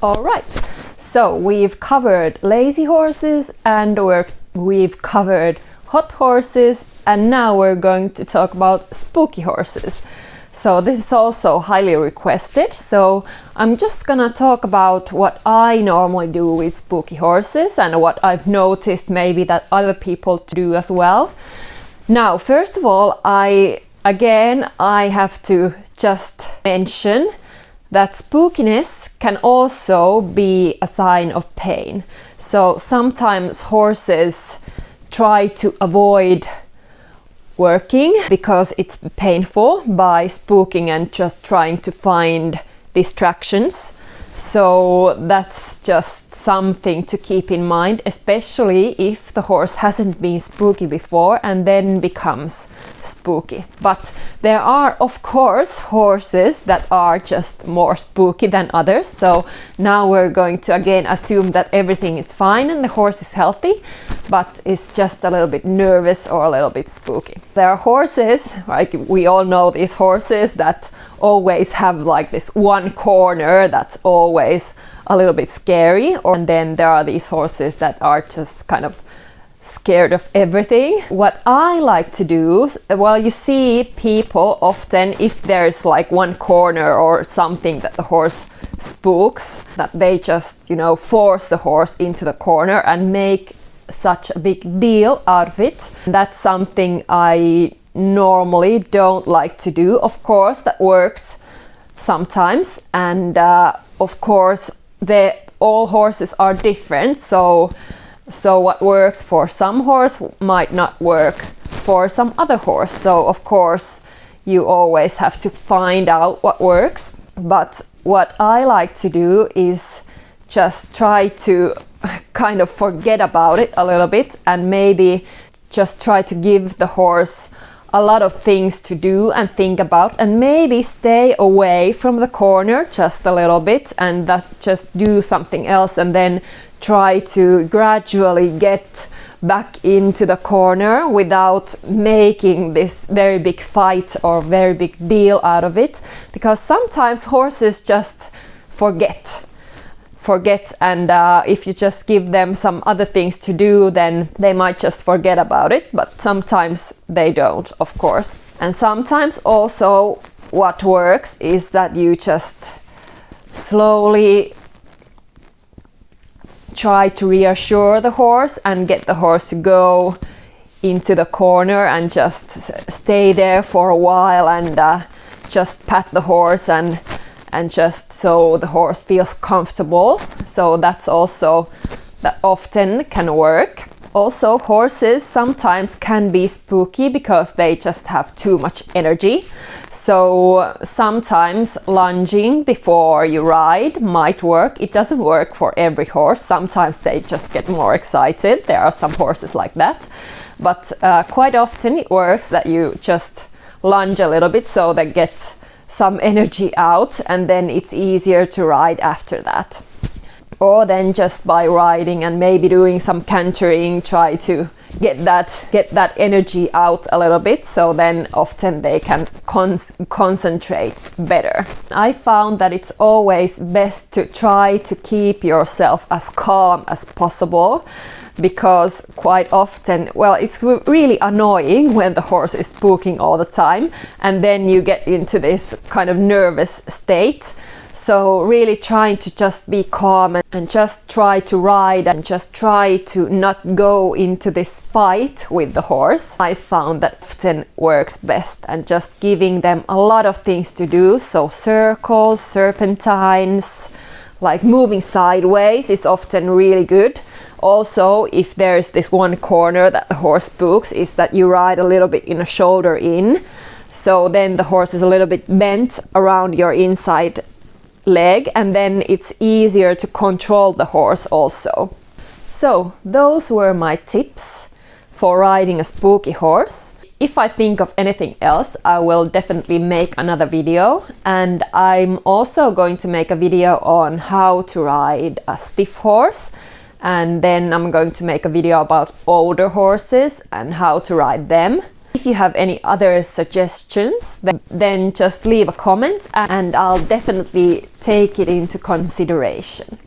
All right, so we've covered lazy horses and we've covered hot horses, and now we're going to talk about spooky horses. So this is also highly requested, so I'm just gonna talk about what I normally do with spooky horses and what I've noticed maybe that other people do as well. Now, first of all, I have to just mention that spookiness can also be a sign of pain. So sometimes horses try to avoid working because it's painful by spooking and just trying to find distractions. So that's just something to keep in mind, especially if the horse hasn't been spooky before and then becomes spooky. But there are, of course, horses that are just more spooky than others. So now we're going to again assume that everything is fine and the horse is healthy, but is just a little bit nervous or a little bit spooky. There are horses, like we all know these horses that always have like this one corner that's always a little bit scary, and then there are these horses that are just kind of scared of everything. What I like to do, well, you see people often, if there's like one corner or something that the horse spooks, that they just, force the horse into the corner and make such a big deal out of it. That's something I normally don't like to do. Of course, that works sometimes, and of course, all horses are different. So what works for some horse might not work for some other horse. So of course, you always have to find out what works. But what I like to do is just try to kind of forget about it a little bit and maybe just try to give the horse a lot of things to do and think about, and maybe stay away from the corner just a little bit and just do something else, and then try to gradually get back into the corner without making this very big fight or very big deal out of it, because sometimes horses just forget, and if you just give them some other things to do, then they might just forget about it, but sometimes they don't, of course. And sometimes also what works is that you just slowly try to reassure the horse and get the horse to go into the corner and just stay there for a while, and just pat the horse and just so the horse feels comfortable. So that often can work. Also, horses sometimes can be spooky because they just have too much energy. So sometimes lunging before you ride might work. It doesn't work for every horse. Sometimes they just get more excited. There are some horses like that. But quite often it works that you just lunge a little bit so they get some energy out, and then it's easier to ride after that. Or then just by riding and maybe doing some cantering, try to get that energy out a little bit, so then often they can concentrate better. I found that it's always best to try to keep yourself as calm as possible, because quite often, well, it's really annoying when the horse is spooking all the time, and then you get into this kind of nervous state. So really trying to just be calm and just try to ride and just try to not go into this fight with the horse, I found that often works best, and just giving them a lot of things to do. So circles, serpentines, like moving sideways is often really good. Also, if there's this one corner that the horse spooks, is that you ride a little bit in a shoulder in. So then the horse is a little bit bent around your inside leg, and then it's easier to control the horse also. So those were my tips for riding a spooky horse. If I think of anything else, I will definitely make another video, and I'm also going to make a video on how to ride a stiff horse, and then I'm going to make a video about older horses and how to ride them. If you have any other suggestions, then just leave a comment and I'll definitely take it into consideration.